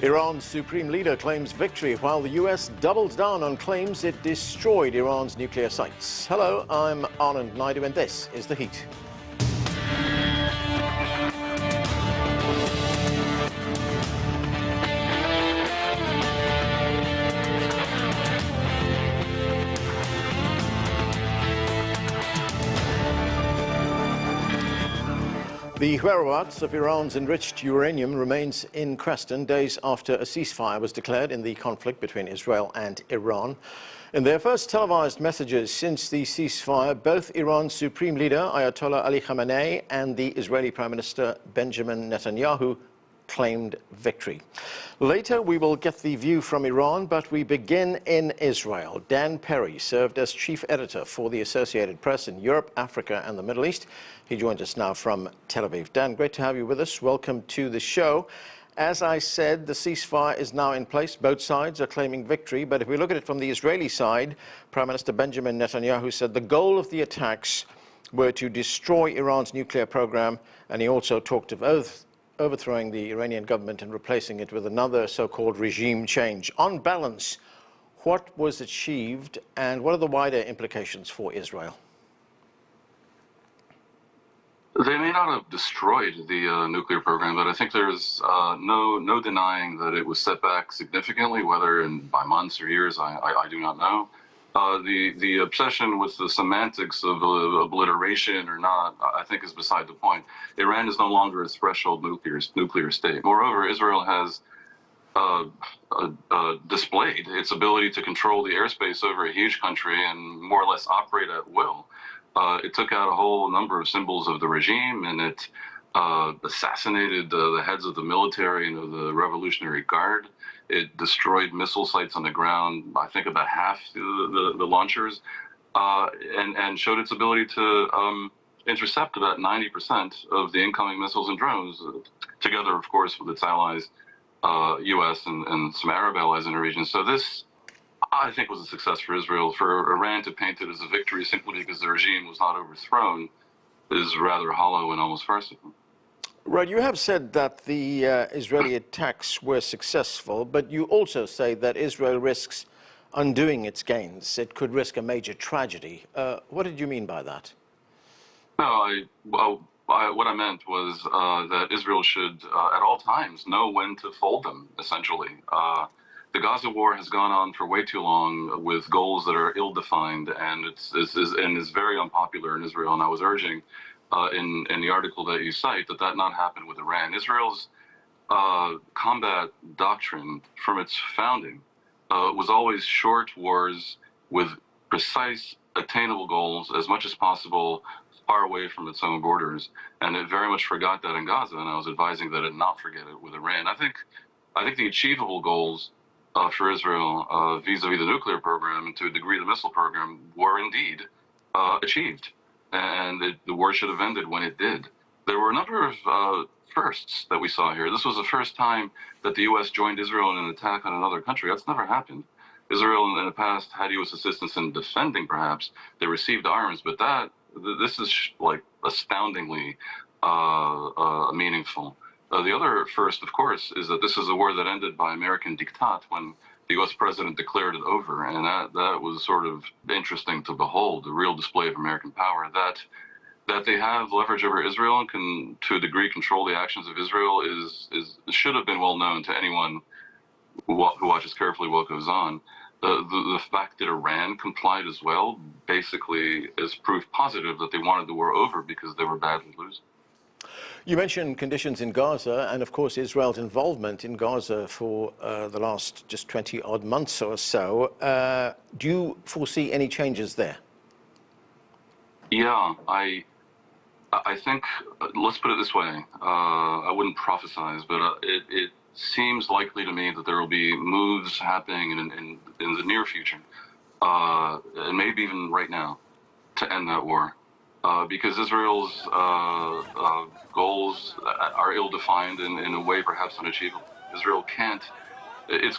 Iran's supreme leader claims victory while the US doubles down on claims it destroyed Iran's nuclear sites. Hello, I'm Anand Naidu and this is The Heat. The whereabouts of Iran's enriched uranium remains in question days after a ceasefire was declared in the conflict between Israel and Iran. In their first televised messages since the ceasefire, both Iran's supreme leader, Ayatollah Ali Khamenei, and the Israeli Prime Minister Benjamin Netanyahu claimed victory. Later, we will get the view from Iran, but we begin in Israel. Dan Perry served as chief editor for the Associated Press in Europe, Africa, and the Middle East. He joins us now from Tel Aviv. Dan, great to have you with us. Welcome to the show. As I said, the ceasefire is now in place. Both sides are claiming victory. But if we look at it from the Israeli side, Prime Minister Benjamin Netanyahu said the goal of the attacks were to destroy Iran's nuclear program, and he also talked of overthrowing the Iranian government and replacing it with another so-called regime change. On balance, what was achieved and what are the wider implications for Israel? They may not have destroyed the nuclear program, but I think there's no denying that it was set back significantly, whether by months or years, I do not know. The obsession with the semantics of obliteration or not, I think, is beside the point. Iran is no longer a threshold nuclear state. Moreover, Israel has displayed its ability to control the airspace over a huge country and more or less operate at will. It took out a whole number of symbols of the regime, and it assassinated the heads of the military and of the Revolutionary Guard. It destroyed missile sites on the ground, I think about half the launchers, and showed its ability to intercept about 90% of the incoming missiles and drones, together, of course, with its allies, U.S. and some Arab allies in the region. So this, I think, was a success for Israel. For Iran to paint it as a victory simply because the regime was not overthrown is rather hollow and almost farcical. Right, you have said that the Israeli attacks were successful, but you also say that Israel risks undoing its gains. It could risk a major tragedy. What did you mean by that? No, what I meant was that Israel should, at all times, know when to fold them, essentially. The Gaza war has gone on for way too long with goals that are ill-defined, and is very unpopular in Israel. And I was urging in the article that you cite that not happen with Iran. Israel's combat doctrine from its founding was always short wars with precise, attainable goals as much as possible far away from its own borders. And it very much forgot that in Gaza, and I was advising that it not forget it with Iran. I think the achievable goals for Israel vis-a-vis the nuclear program and to a degree the missile program were indeed achieved. And the war should have ended when it did. There were a number of firsts that we saw here. This was the first time that the U.S. joined Israel in an attack on another country. That's never happened. Israel in the past had U.S. assistance in defending, perhaps. They received arms, but this is like astoundingly meaningful. The other first, of course, is that this is a war that ended by American diktat when the U.S. president declared it over, and that was sort of interesting to behold, a real display of American power. That they have leverage over Israel and can, to a degree, control the actions of Israel should have been well known to anyone who watches carefully what goes on. The fact that Iran complied as well basically is proof positive that they wanted the war over because they were badly losing. You mentioned conditions in Gaza and, of course, Israel's involvement in Gaza for the last just 20-odd months or so. Do you foresee any changes there? Yeah, I think, let's put it this way, I wouldn't prophesize, but it seems likely to me that there will be moves happening in the near future, and maybe even right now, to end that war. Because Israel's goals are ill-defined in a way perhaps unachievable. Israel can't, its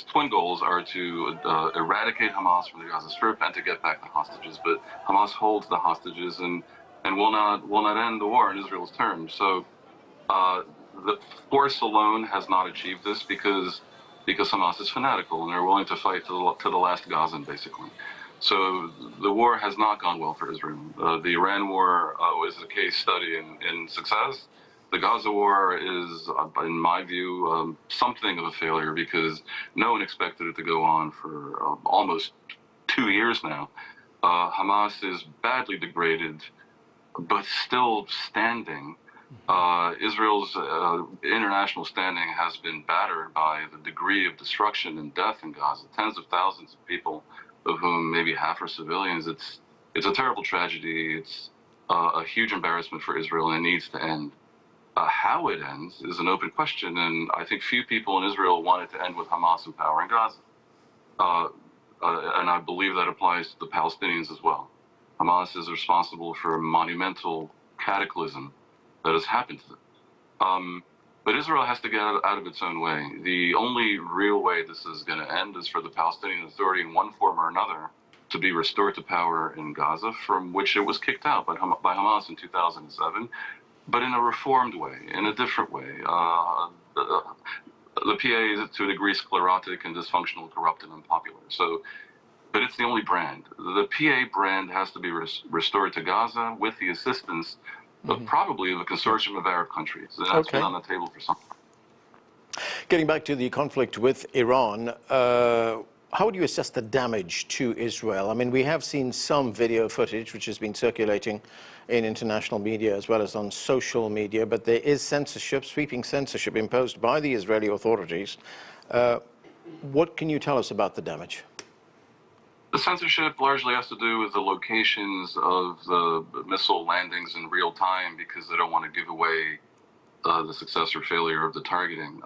twin goals are to eradicate Hamas from the Gaza Strip and to get back the hostages, but Hamas holds the hostages and will not end the war in Israel's terms. So the force alone has not achieved this because Hamas is fanatical and they're willing to fight to the last Gazan, basically. So the war has not gone well for Israel. The Iran war was a case study in success. The Gaza war is, in my view, something of a failure because no one expected it to go on for almost 2 years now. Hamas is badly degraded, but still standing. Israel's international standing has been battered by the degree of destruction and death in Gaza. Tens of thousands of people, of whom maybe half are civilians. It's a terrible tragedy. It's a huge embarrassment for Israel, and it needs to end. How it ends is an open question, and I think few people in Israel want it to end with Hamas in power in Gaza. And I believe that applies to the Palestinians as well. Hamas is responsible for a monumental cataclysm that has happened to them. But Israel has to get out of its own way. The only real way this is going to end is for the Palestinian Authority in one form or another to be restored to power in Gaza, from which it was kicked out by Hamas in 2007, but in a reformed way, in a different way. The PA is to a degree sclerotic and dysfunctional, corrupt, and unpopular. So, but it's the only brand. The PA brand has to be restored to Gaza with the assistance of probably of a consortium of Arab countries. And that's been on the table for some time. Getting back to the conflict with Iran, how would you assess the damage to Israel? I mean, we have seen some video footage which has been circulating in international media as well as on social media, but there is censorship, sweeping censorship imposed by the Israeli authorities. What can you tell us about the damage? The censorship largely has to do with the locations of the missile landings in real time because they don't want to give away the success or failure of the targeting.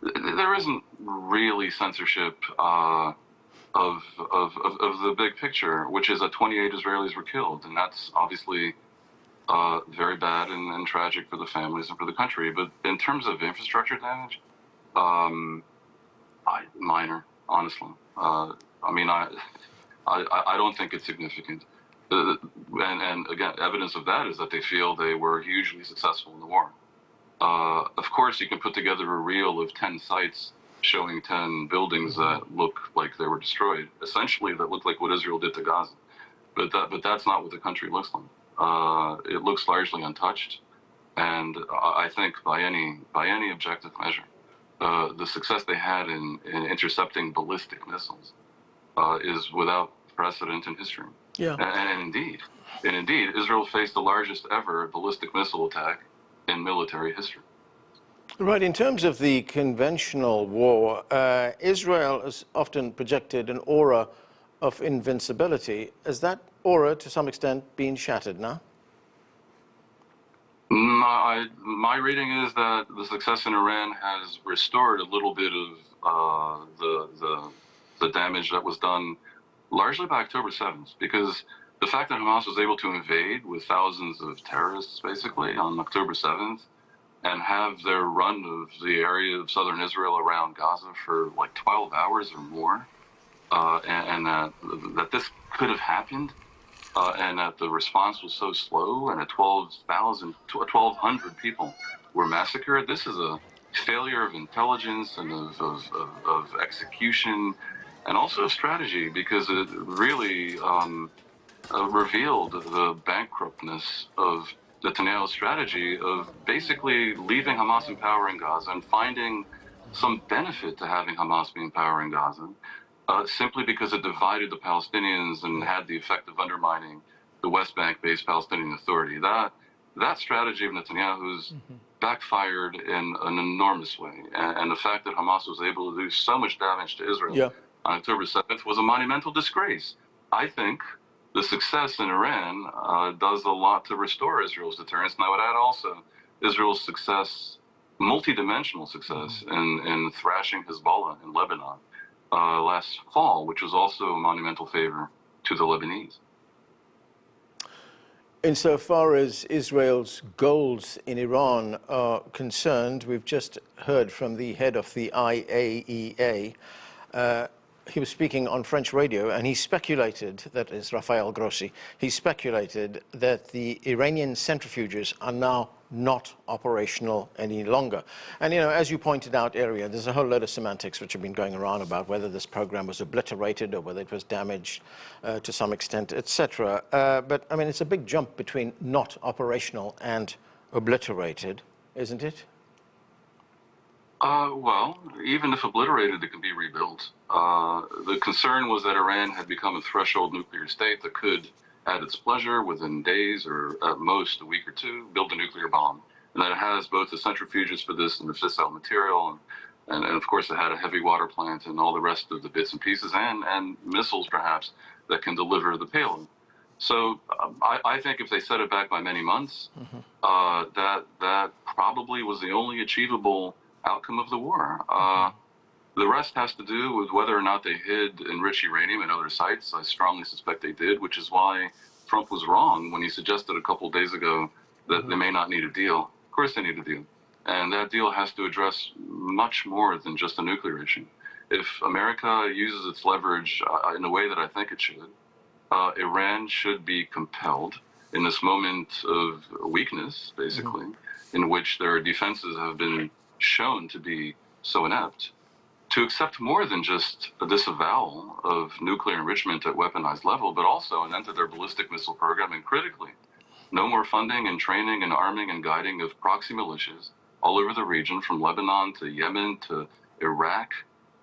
There isn't really censorship of the big picture, which is that 28 Israelis were killed, and that's obviously very bad and tragic for the families and for the country. But in terms of infrastructure damage, minor, honestly. I mean, I don't think it's significant. And again, evidence of that is that they feel they were hugely successful in the war. Of course, you can put together a reel of 10 sites showing 10 buildings that look like they were destroyed, essentially that look like what Israel did to Gaza. But that's not what the country looks like. It looks largely untouched, and I think by any objective measure, the success they had in intercepting ballistic missiles is without precedent in history. Yeah. And indeed, Israel faced the largest ever ballistic missile attack in military history. Right. In terms of the conventional war, Israel has often projected an aura of invincibility. Has that aura, to some extent, been shattered now? My reading is that the success in Iran has restored a little bit of the damage that was done largely by October 7th, because the fact that Hamas was able to invade with thousands of terrorists, basically, on October 7th, and have their run of the area of southern Israel around Gaza for like 12 hours or more, and that this could have happened, and that the response was so slow, and that 1,200 people were massacred. This is a failure of intelligence and of execution, and also strategy, because it really revealed the bankruptness of Netanyahu's strategy of basically leaving Hamas in power in Gaza and finding some benefit to having Hamas be in power in Gaza, simply because it divided the Palestinians and had the effect of undermining the West Bank-based Palestinian Authority. That strategy of Netanyahu's backfired in an enormous way, and the fact that Hamas was able to do so much damage to Israel on October 7th was a monumental disgrace. I think the success in Iran does a lot to restore Israel's deterrence, and I would add also Israel's success, multidimensional success, in thrashing Hezbollah in Lebanon last fall, which was also a monumental favor to the Lebanese. Insofar as Israel's goals in Iran are concerned, we've just heard from the head of the IAEA. he was speaking on French radio, and he speculated, that is Rafael Grossi, he speculated that the Iranian centrifuges are now not operational any longer. And, you know, as you pointed out earlier, there's a whole load of semantics which have been going around about whether this program was obliterated or whether it was damaged to some extent, etc. But, I mean, it's a big jump between not operational and obliterated, isn't it? Well, even if obliterated, it can be rebuilt. The concern was that Iran had become a threshold nuclear state that could, at its pleasure, within days or at most a week or two, build a nuclear bomb. And that it has both the centrifuges for this and the fissile material, and of course it had a heavy water plant and all the rest of the bits and pieces, and missiles perhaps that can deliver the payload. So I think if they set it back by many months, that probably was the only achievable outcome of the war. The rest has to do with whether or not they hid enriched uranium in other sites. I strongly suspect they did, which is why Trump was wrong when he suggested a couple of days ago that they may not need a deal. Of course they need a deal. And that deal has to address much more than just a nuclear issue. If America uses its leverage in a way that I think it should, Iran should be compelled in this moment of weakness, basically, in which their defenses have been shown to be so inept, to accept more than just a disavowal of nuclear enrichment at weaponized level, but also an end to their ballistic missile program, and critically, no more funding and training and arming and guiding of proxy militias all over the region, from Lebanon to Yemen to Iraq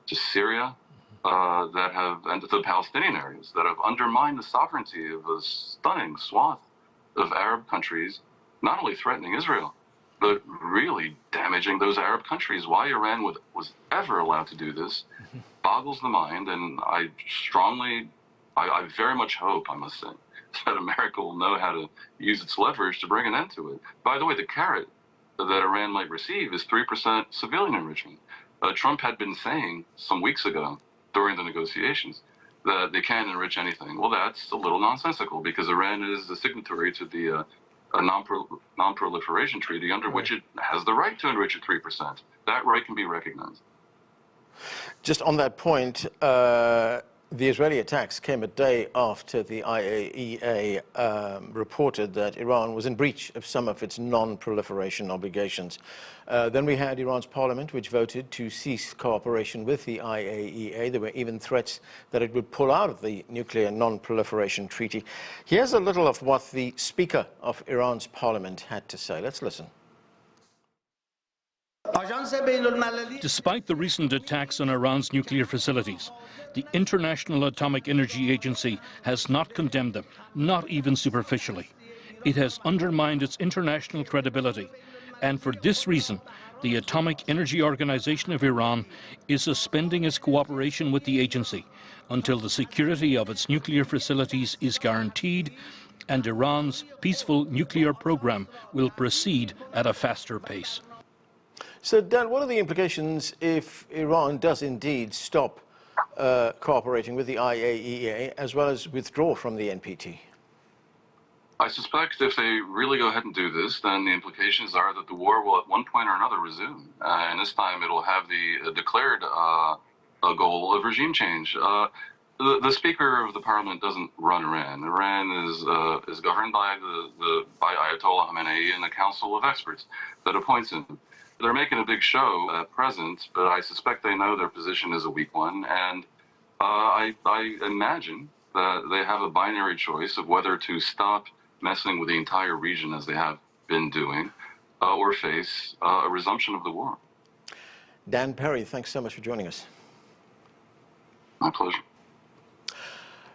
to Syria, that have, and to the Palestinian areas, that have undermined the sovereignty of a stunning swath of Arab countries, not only threatening Israel, but really damaging those Arab countries. Why Iran was ever allowed to do this boggles the mind, and I very much hope, I must say, that America will know how to use its leverage to bring an end to it. By the way, the carrot that Iran might receive is 3% civilian enrichment. Trump had been saying some weeks ago during the negotiations that they can't enrich anything. Well, that's a little nonsensical, because Iran is a signatory to the a non-proliferation treaty under which it has the right to enrich at 3%. That right can be recognized. Just on that point, the Israeli attacks came a day after the IAEA reported that Iran was in breach of some of its non-proliferation obligations. Then we had Iran's parliament, which voted to cease cooperation with the IAEA. There were even threats that it would pull out of the nuclear non-proliferation treaty. Here's a little of what the Speaker of Iran's parliament had to say. Let's listen. Despite the recent attacks on Iran's nuclear facilities, the International Atomic Energy Agency has not condemned them, not even superficially. It has undermined its international credibility, and for this reason, the Atomic Energy Organization of Iran is suspending its cooperation with the agency until the security of its nuclear facilities is guaranteed and Iran's peaceful nuclear program will proceed at a faster pace. So, Dan, what are the implications if Iran does indeed stop cooperating with the IAEA as well as withdraw from the NPT? I suspect if they really go ahead and do this, then the implications are that the war will at one point or another resume. And this time it'll have the declared goal of regime change. The Speaker of the Parliament doesn't run Iran. Iran is governed by by Ayatollah Khamenei and the Council of Experts that appoints him. They're making a big show at present, but I suspect they know their position is a weak one, and I imagine that they have a binary choice of whether to stop messing with the entire region as they have been doing, or face a resumption of the war. Dan Perry, thanks so much for joining us. My pleasure.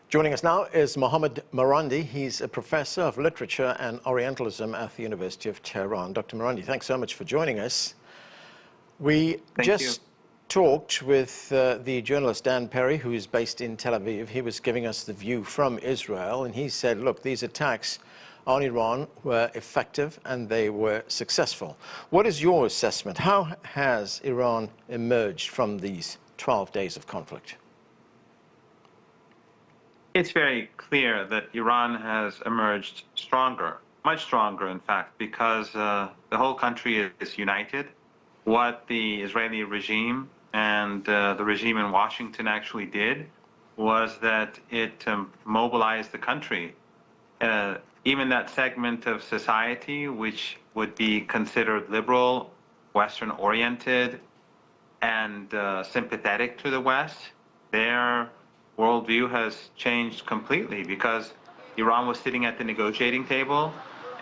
Joining us now is Mohammad Marandi. He's a professor of literature and Orientalism at the University of Tehran. Dr. Morandi, thanks so much for joining us. We just talked with the journalist Dan Perry, who is based in Tel Aviv. He was giving us the view from Israel, and he said, look, these attacks on Iran were effective and they were successful. What is your assessment? How has Iran emerged from these 12 days of conflict? It's very clear that Iran has emerged stronger, much stronger, in fact, because the whole country is united. What the Israeli regime and the regime in Washington actually did was that it mobilized the country. Even that segment of society which would be considered liberal, Western-oriented, and sympathetic to the West, their worldview has changed completely because Iran was sitting at the negotiating table,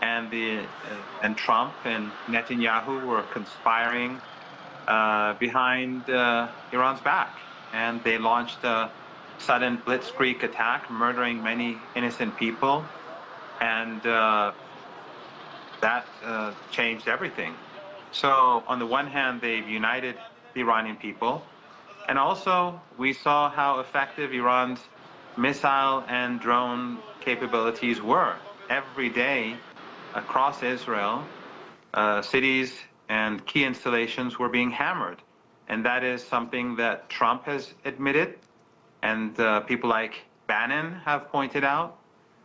and Trump and Netanyahu were conspiring behind Iran's back, and they launched a sudden blitzkrieg attack, murdering many innocent people, and that changed everything. So on the one hand, they've united the Iranian people, and also we saw how effective Iran's missile and drone capabilities were. Every day across Israel, cities and key installations were being hammered, and that is something that Trump has admitted, and people like Bannon have pointed out.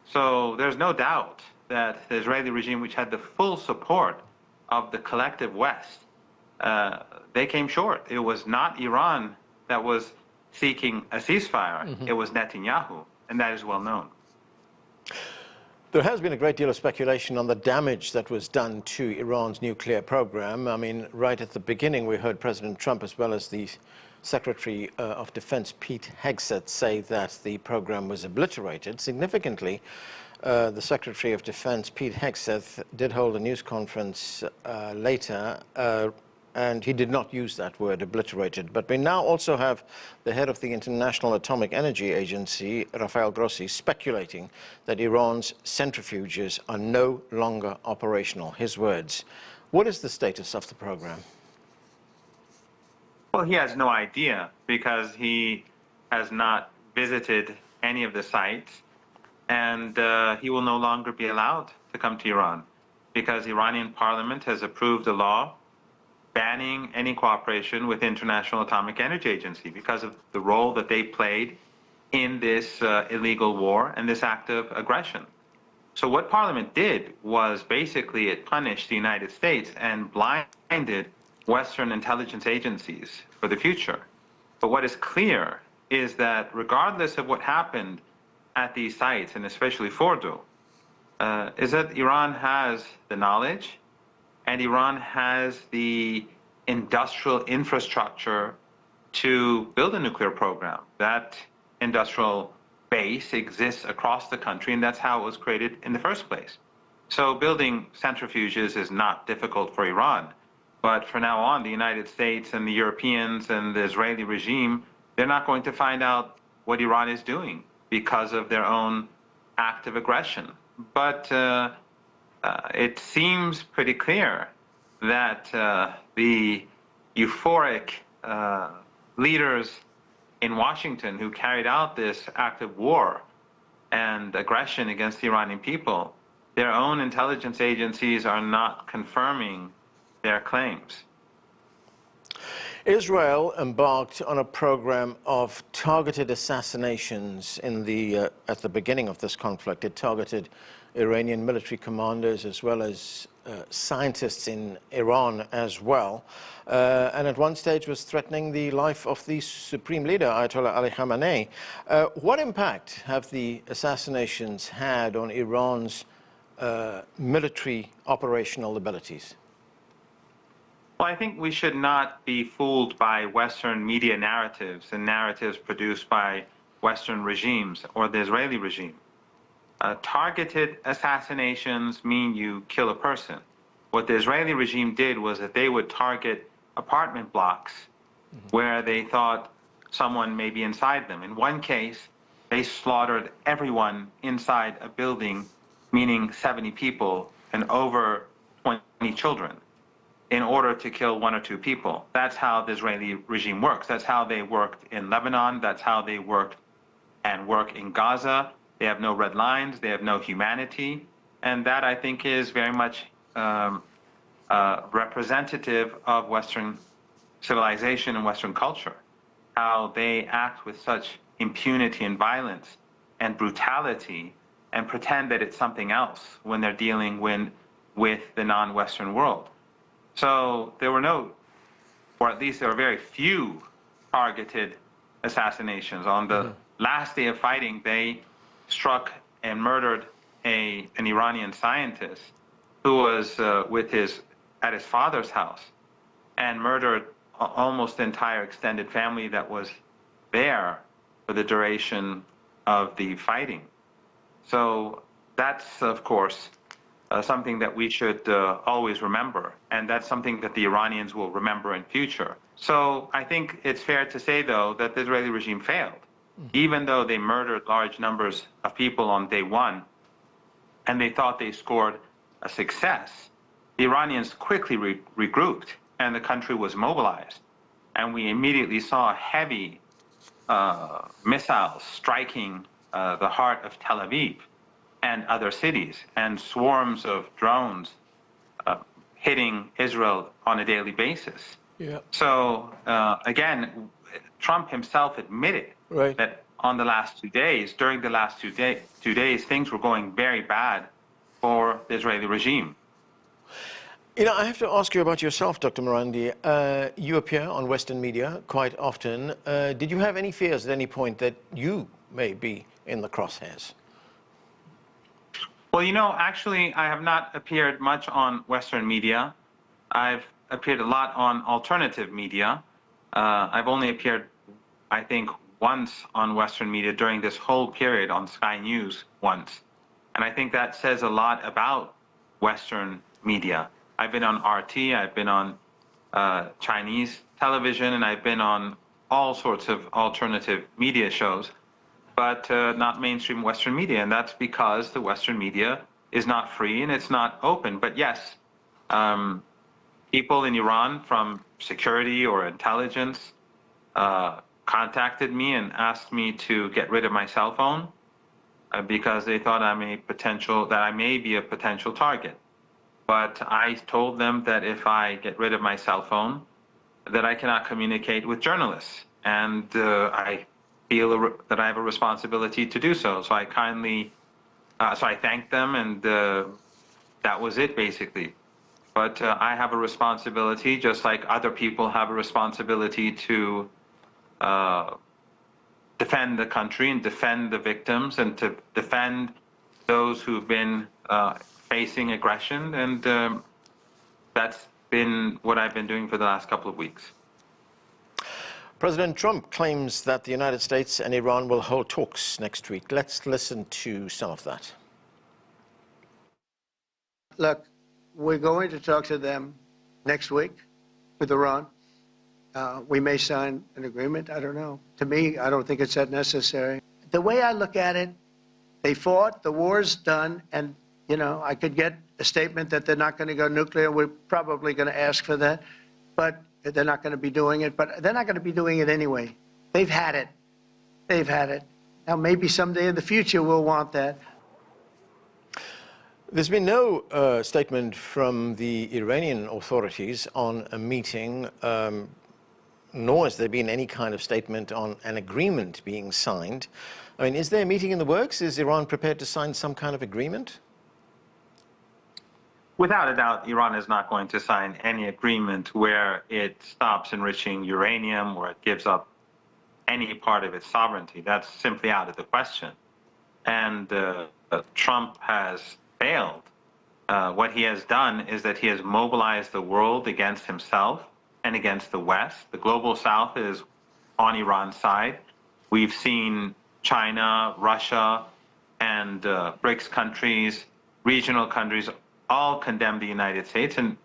So there's no doubt that the Israeli regime, which had the full support of the collective West, they came short. It was not Iran that was seeking a ceasefire. It was Netanyahu, and that is well known. There has been a great deal of speculation on the damage that was done to Iran's nuclear program. I mean, right at the beginning, we heard President Trump, as well as the Secretary of Defense, Pete Hegseth, say that the program was obliterated. Significantly, the Secretary of Defense, Pete Hegseth, did hold a news conference later, and he did not use that word, obliterated. But we now also have the head of the International Atomic Energy Agency, Rafael Grossi, speculating that Iran's centrifuges are no longer operational. His words. What is the status of the program? Well, he has no idea because he has not visited any of the sites, and he will no longer be allowed to come to Iran because the Iranian parliament has approved a law banning any cooperation with the International Atomic Energy Agency because of the role that they played in this illegal war and this act of aggression. So what Parliament did was basically it punished the United States and blinded Western intelligence agencies for the future. But what is clear is that regardless of what happened at these sites, and especially Fordo, is that Iran has the knowledge, and Iran has the industrial infrastructure to build a nuclear program. That industrial base exists across the country, and that's how it was created in the first place. So building centrifuges is not difficult for Iran. But from now on, the United States and the Europeans and the Israeli regime, they're not going to find out what Iran is doing because of their own act of aggression. But it seems pretty clear that the euphoric leaders in Washington who carried out this act of war and aggression against the Iranian people, their own intelligence agencies are not confirming their claims. Israel embarked on a program of targeted assassinations at the beginning of this conflict. It targeted Iranian military commanders as well as scientists in Iran as well, and at one stage was threatening the life of the supreme leader, Ayatollah Ali Khamenei. What impact have the assassinations had on Iran's military operational abilities? Well, I think we should not be fooled by Western media narratives and narratives produced by Western regimes or the Israeli regime. Targeted assassinations mean you kill a person. What the Israeli regime did was that they would target apartment blocks where they thought someone may be inside them. In one case, they slaughtered everyone inside a building, meaning 70 people and over 20 children, in order to kill 1 or 2 people. That's how the Israeli regime works. That's how they worked in Lebanon. That's how they worked and work in Gaza. They have no red lines. They have no humanity. And that, I think, is very much representative of Western civilization and Western culture, how they act with such impunity and violence and brutality and pretend that it's something else when they're dealing with the non-Western world. So there were no, or at least there were very few targeted assassinations. On the last day of fighting, they struck and murdered an Iranian scientist who was at his father's house, and murdered almost the entire extended family that was there for the duration of the fighting. So that's, of course, something that we should always remember, and that's something that the Iranians will remember in future. So I think it's fair to say, though, that the Israeli regime failed. Even though they murdered large numbers of people on day one, and they thought they scored a success, the Iranians quickly regrouped, and the country was mobilized. And we immediately saw heavy missiles striking the heart of Tel Aviv and other cities, and swarms of drones hitting Israel on a daily basis. Yeah. So again, Trump himself admitted that on the last 2 days, during the last 2 days, things were going very bad for the Israeli regime. You know, I have to ask you about yourself, Dr. Morandi. You appear on Western media quite often. Did you have any fears at any point that you may be in the crosshairs? Well, you know, actually, I have not appeared much on Western media. I've appeared a lot on alternative media. I've only appeared, I think, once on Western media during this whole period on Sky News once. And I think that says a lot about Western media. I've been on RT, I've been on Chinese television, and I've been on all sorts of alternative media shows, but not mainstream Western media. And that's because the Western media is not free and it's not open. But yes, people in Iran from security or intelligence contacted me and asked me to get rid of my cell phone because they thought I may be a potential target. But I told them that if I get rid of my cell phone, that I cannot communicate with journalists, and I feel that I have a responsibility to do so. So I thanked them, and that was it, basically. But I have a responsibility, just like other people have a responsibility to defend the country and defend the victims and to defend those who've been facing aggression, and that's been what I've been doing for the last couple of weeks. President Trump claims that the United States and Iran will hold talks next week. Let's listen to some of that. Look, we're going to talk to them next week with Iran. We may sign an agreement. I don't know. To me, I don't think it's that necessary. The way I look at it, they fought, the war's done, and you know, I could get a statement that they're not going to go nuclear. We're probably going to ask for that, but they're not going to be doing it. But they're not going to be doing it anyway. They've had it. They've had it. Now, maybe someday in the future we'll want that. There's been no statement from the Iranian authorities on a meeting, nor has there been any kind of statement on an agreement being signed. I mean, is there a meeting in the works? Is Iran prepared to sign some kind of agreement? Without a doubt, Iran is not going to sign any agreement where it stops enriching uranium or it gives up any part of its sovereignty. That's simply out of the question. And Trump has failed. What he has done is that he has mobilized the world against himself and against the West. The global South is on Iran's side. We've seen China, Russia, and BRICS countries, regional countries, all condemn the United States, and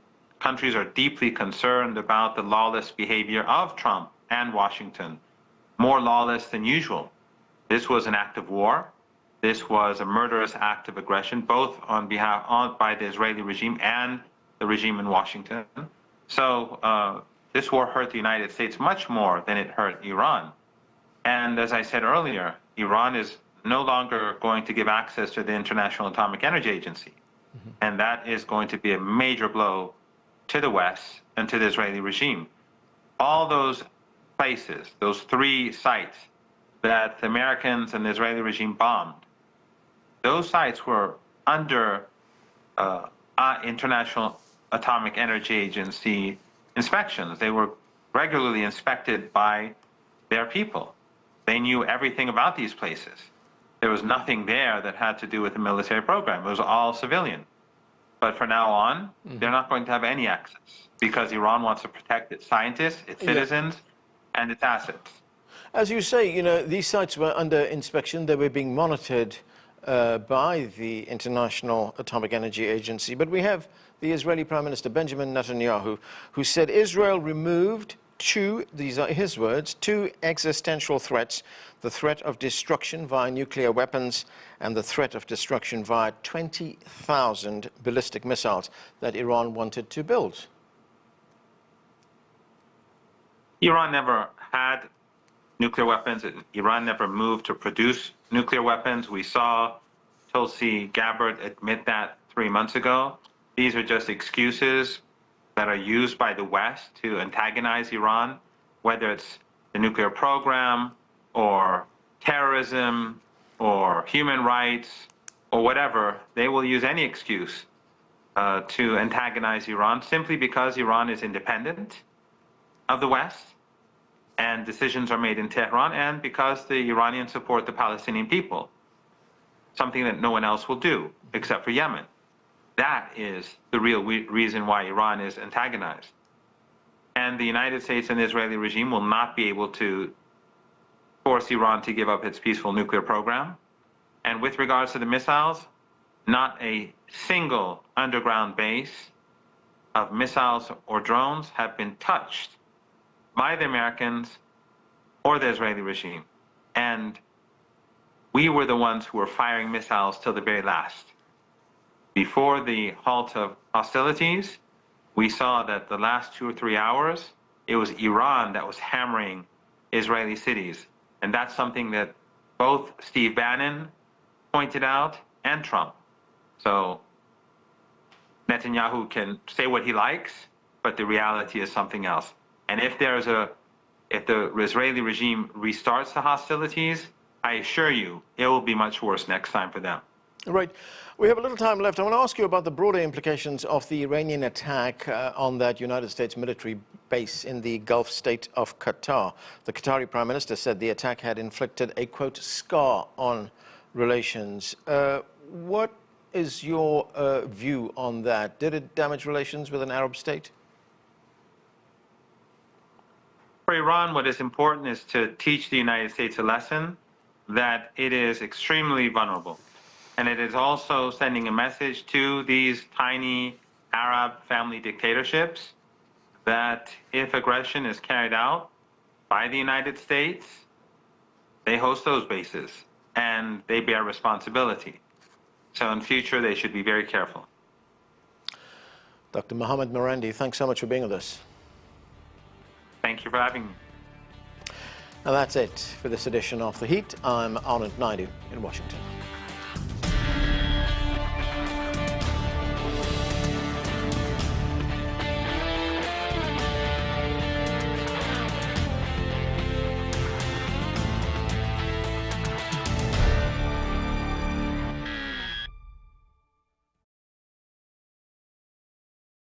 countries are deeply concerned about the lawless behavior of Trump and Washington, more lawless than usual. This was an act of war. This was a murderous act of aggression, both by the Israeli regime and the regime in Washington. So this war hurt the United States much more than it hurt Iran. And as I said earlier, Iran is no longer going to give access to the International Atomic Energy Agency. And that is going to be a major blow to the West and to the Israeli regime. All those places, those 3 sites that the Americans and the Israeli regime bombed, those sites were under International Atomic Energy Agency inspections. They were regularly inspected by their people. They knew everything about these places. There was nothing there that had to do with the military program. It was all civilian. But from now on, they're not going to have any access because Iran wants to protect its scientists, its citizens, and its assets. As you say, you know, these sites were under inspection. They were being monitored by the International Atomic Energy Agency. But we have the Israeli Prime Minister Benjamin Netanyahu, who said Israel removed two, these are his words, two existential threats: the threat of destruction via nuclear weapons and the threat of destruction via 20,000 ballistic missiles that Iran wanted to build. Iran never had nuclear weapons. Iran never moved to produce nuclear weapons. We saw Tulsi Gabbard admit that 3 months ago. These are just excuses that are used by the West to antagonize Iran, whether it's the nuclear program or terrorism or human rights or whatever. They will use any excuse to antagonize Iran simply because Iran is independent of the West and decisions are made in Tehran, and because the Iranians support the Palestinian people, something that no one else will do except for Yemen. That is the real reason why Iran is antagonized. And the United States and the Israeli regime will not be able to force Iran to give up its peaceful nuclear program. And with regards to the missiles, not a single underground base of missiles or drones have been touched by the Americans or the Israeli regime. And we were the ones who were firing missiles till the very last. Before the halt of hostilities, we saw that the last 2 or 3 hours, it was Iran that was hammering Israeli cities. And that's something that both Steve Bannon pointed out and Trump. So Netanyahu can say what he likes, but the reality is something else. And if the Israeli regime restarts the hostilities, I assure you, it will be much worse next time for them. Right. We have a little time left. I want to ask you about the broader implications of the Iranian attack on that United States military base in the Gulf state of Qatar. The Qatari Prime Minister said the attack had inflicted a, quote, scar on relations. What is your view on that? Did it damage relations with an Arab state? For Iran, what is important is to teach the United States a lesson that it is extremely vulnerable. And it is also sending a message to these tiny Arab family dictatorships that if aggression is carried out by the United States, they host those bases and they bear responsibility. So in future, they should be very careful. Dr. Mohammad Morandi, thanks so much for being with us. Thank you for having me. And that's it for this edition of The Heat. I'm Anand Naidu in Washington.